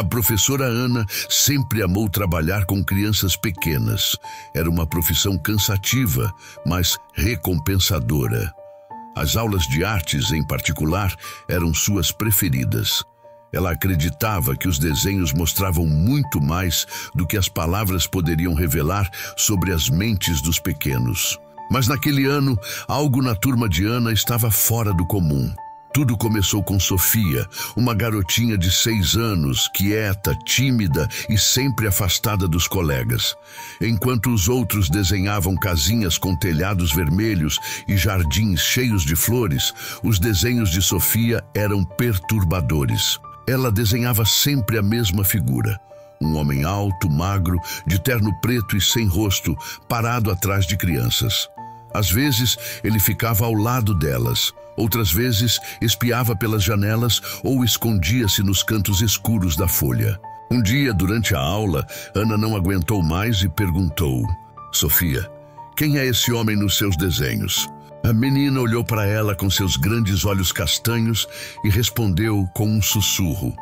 A professora Ana sempre amou trabalhar com crianças pequenas. Era uma profissão cansativa, mas recompensadora. As aulas de artes, em particular, eram suas preferidas. Ela acreditava que os desenhos mostravam muito mais do que as palavras poderiam revelar sobre as mentes dos pequenos. Mas naquele ano, algo na turma de Ana estava fora do comum. Tudo começou com Sofia, uma garotinha de 6 anos, quieta, tímida e sempre afastada dos colegas. Enquanto os outros desenhavam casinhas com telhados vermelhos e jardins cheios de flores, os desenhos de Sofia eram perturbadores. Ela desenhava sempre a mesma figura. Um homem alto, magro, de terno preto e sem rosto, parado atrás de crianças. Às vezes, ele ficava ao lado delas. Outras vezes, espiava pelas janelas ou escondia-se nos cantos escuros da folha. Um dia, durante a aula, Ana não aguentou mais e perguntou: Sofia, quem é esse homem nos seus desenhos? A menina olhou para ela com seus grandes olhos castanhos e respondeu com um sussurro: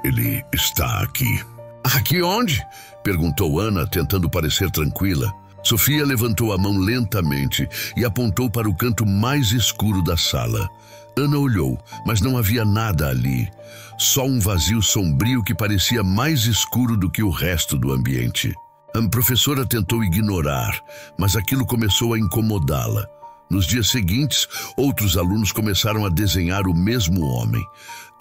ele está aqui. Aqui onde? Perguntou Ana, tentando parecer tranquila. Sofia levantou a mão lentamente e apontou para o canto mais escuro da sala. Ana olhou, mas não havia nada ali. Só um vazio sombrio que parecia mais escuro do que o resto do ambiente. A professora tentou ignorar, mas aquilo começou a incomodá-la. Nos dias seguintes, outros alunos começaram a desenhar o mesmo homem.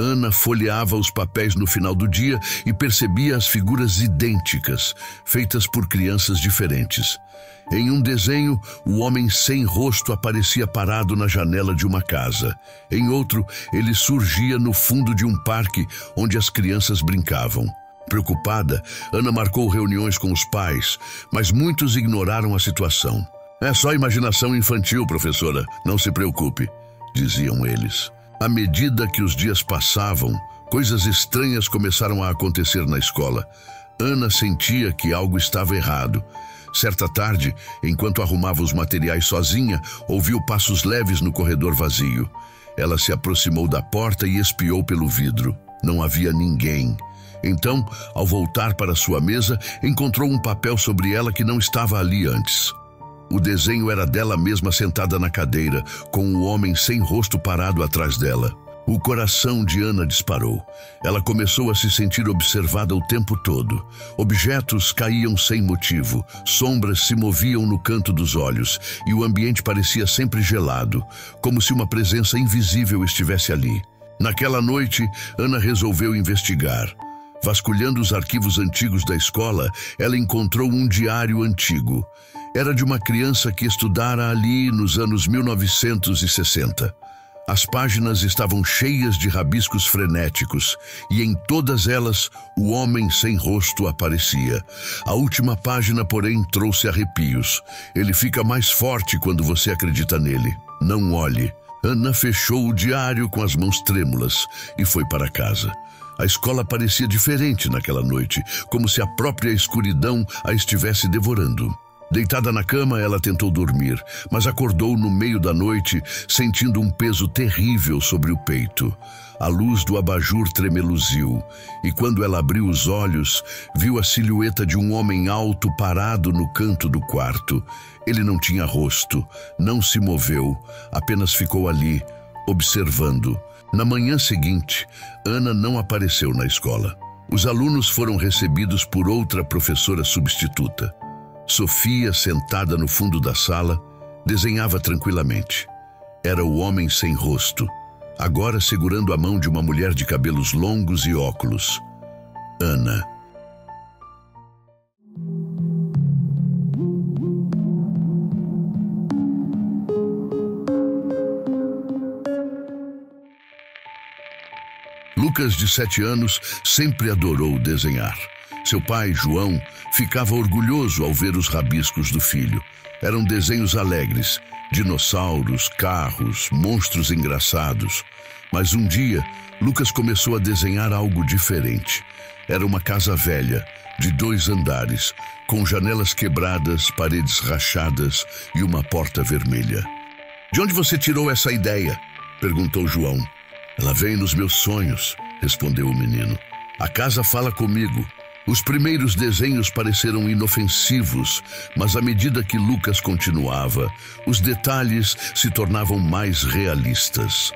Ana folheava os papéis no final do dia e percebia as figuras idênticas, feitas por crianças diferentes. Em um desenho, o homem sem rosto aparecia parado na janela de uma casa. Em outro, ele surgia no fundo de um parque onde as crianças brincavam. Preocupada, Ana marcou reuniões com os pais, mas muitos ignoraram a situação. É só imaginação infantil, professora, não se preocupe, diziam eles. À medida que os dias passavam, coisas estranhas começaram a acontecer na escola. Ana sentia que algo estava errado. Certa tarde, enquanto arrumava os materiais sozinha, ouviu passos leves no corredor vazio. Ela se aproximou da porta e espiou pelo vidro. Não havia ninguém. Então, ao voltar para sua mesa, encontrou um papel sobre ela que não estava ali antes. O desenho era dela mesma sentada na cadeira, com o homem sem rosto parado atrás dela. O coração de Ana disparou. Ela começou a se sentir observada o tempo todo. Objetos caíam sem motivo, sombras se moviam no canto dos olhos e o ambiente parecia sempre gelado, como se uma presença invisível estivesse ali. Naquela noite, Ana resolveu investigar. Vasculhando os arquivos antigos da escola, ela encontrou um diário antigo. Era de uma criança que estudara ali nos anos 1960. As páginas estavam cheias de rabiscos frenéticos e em todas elas o homem sem rosto aparecia. A última página, porém, trouxe arrepios. Ele fica mais forte quando você acredita nele. Não olhe. Ana fechou o diário com as mãos trêmulas e foi para casa. A escola parecia diferente naquela noite, como se a própria escuridão a estivesse devorando. Deitada na cama, ela tentou dormir, mas acordou no meio da noite, sentindo um peso terrível sobre o peito. A luz do abajur tremeluziu, e quando ela abriu os olhos, viu a silhueta de um homem alto parado no canto do quarto. Ele não tinha rosto, não se moveu, apenas ficou ali, observando. Na manhã seguinte, Ana não apareceu na escola. Os alunos foram recebidos por outra professora substituta. Sofia, sentada no fundo da sala, desenhava tranquilamente. Era o homem sem rosto, agora segurando a mão de uma mulher de cabelos longos e óculos. Ana. Lucas, de 7 anos, sempre adorou desenhar. Seu pai, João, ficava orgulhoso ao ver os rabiscos do filho. Eram desenhos alegres, dinossauros, carros, monstros engraçados. Mas um dia, Lucas começou a desenhar algo diferente. Era uma casa velha, de 2 andares, com janelas quebradas, paredes rachadas e uma porta vermelha. "De onde você tirou essa ideia?" perguntou João. "Ela veio nos meus sonhos", respondeu o menino. A casa fala comigo. Os primeiros desenhos pareceram inofensivos, mas à medida que Lucas continuava, os detalhes se tornavam mais realistas.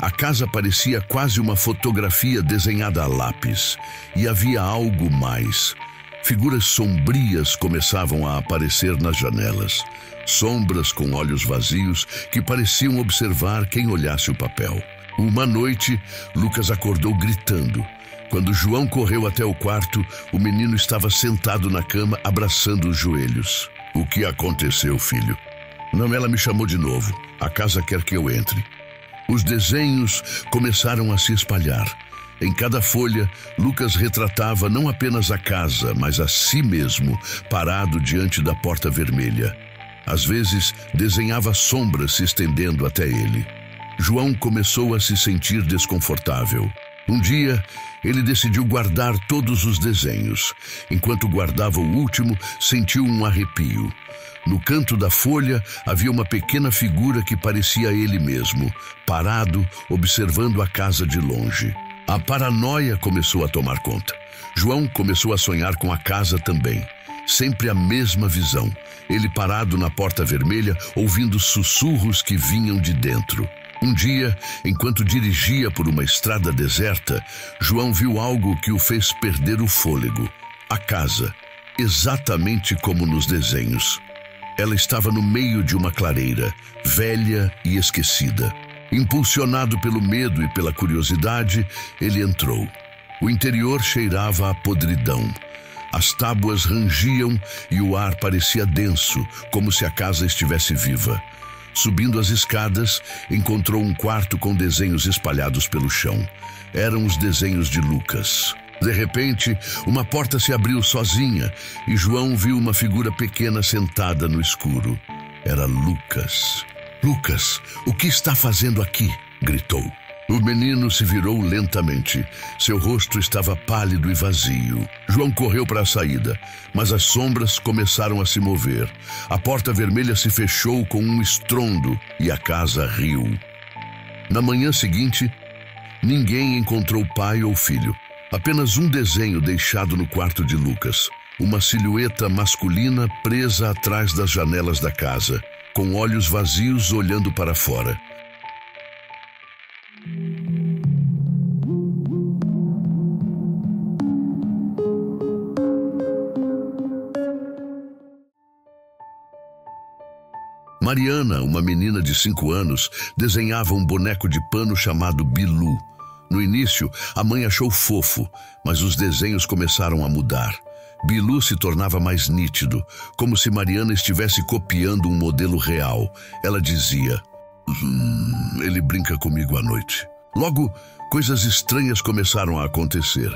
A casa parecia quase uma fotografia desenhada a lápis, e havia algo mais. Figuras sombrias começavam a aparecer nas janelas. Sombras com olhos vazios que pareciam observar quem olhasse o papel. Uma noite, Lucas acordou gritando. Quando João correu até o quarto, o menino estava sentado na cama, abraçando os joelhos. "O que aconteceu, filho?" "Não, ela me chamou de novo. A casa quer que eu entre." Os desenhos começaram a se espalhar. Em cada folha, Lucas retratava não apenas a casa, mas a si mesmo, parado diante da porta vermelha. Às vezes, desenhava sombras se estendendo até ele. João começou a se sentir desconfortável. Um dia, ele decidiu guardar todos os desenhos. Enquanto guardava o último, sentiu um arrepio. No canto da folha havia uma pequena figura que parecia ele mesmo, parado, observando a casa de longe. A paranoia começou a tomar conta. João começou a sonhar com a casa também. Sempre a mesma visão. Ele parado na porta vermelha, ouvindo sussurros que vinham de dentro. Um dia, enquanto dirigia por uma estrada deserta, João viu algo que o fez perder o fôlego. A casa, exatamente como nos desenhos. Ela estava no meio de uma clareira, velha e esquecida. Impulsionado pelo medo e pela curiosidade, ele entrou. O interior cheirava a podridão. As tábuas rangiam e o ar parecia denso, como se a casa estivesse viva. Subindo as escadas, encontrou um quarto com desenhos espalhados pelo chão. Eram os desenhos de Lucas. De repente, uma porta se abriu sozinha e João viu uma figura pequena sentada no escuro. Era Lucas. "Lucas, o que está fazendo aqui?" gritou. O menino se virou lentamente. Seu rosto estava pálido e vazio. João correu para a saída, mas as sombras começaram a se mover. A porta vermelha se fechou com um estrondo e a casa riu. Na manhã seguinte, ninguém encontrou pai ou filho. Apenas um desenho deixado no quarto de Lucas. Uma silhueta masculina presa atrás das janelas da casa, com olhos vazios olhando para fora. Mariana, uma menina de 5 anos, desenhava um boneco de pano chamado Bilu. No início, a mãe achou fofo, mas os desenhos começaram a mudar. Bilu se tornava mais nítido, como se Mariana estivesse copiando um modelo real. Ela dizia: ele brinca comigo à noite." Logo, coisas estranhas começaram a acontecer.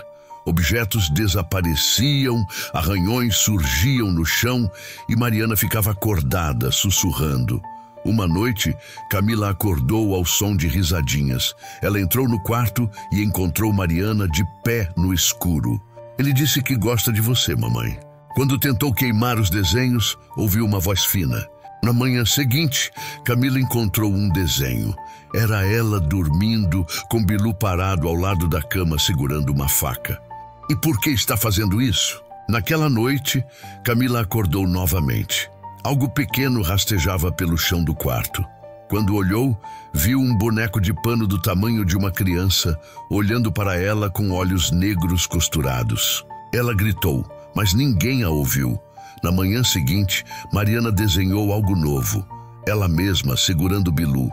Objetos desapareciam, arranhões surgiam no chão e Mariana ficava acordada, sussurrando. Uma noite, Camila acordou ao som de risadinhas. Ela entrou no quarto e encontrou Mariana de pé no escuro. "Ele disse que gosta de você, mamãe." Quando tentou queimar os desenhos, ouviu uma voz fina. Na manhã seguinte, Camila encontrou um desenho. Era ela dormindo, com Bilu parado ao lado da cama segurando uma faca. "E por que está fazendo isso?" Naquela noite, Camila acordou novamente. Algo pequeno rastejava pelo chão do quarto. Quando olhou, viu um boneco de pano do tamanho de uma criança, olhando para ela com olhos negros costurados. Ela gritou, mas ninguém a ouviu. Na manhã seguinte, Mariana desenhou algo novo, ela mesma segurando Bilu.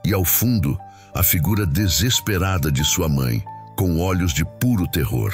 E ao fundo, a figura desesperada de sua mãe, com olhos de puro terror.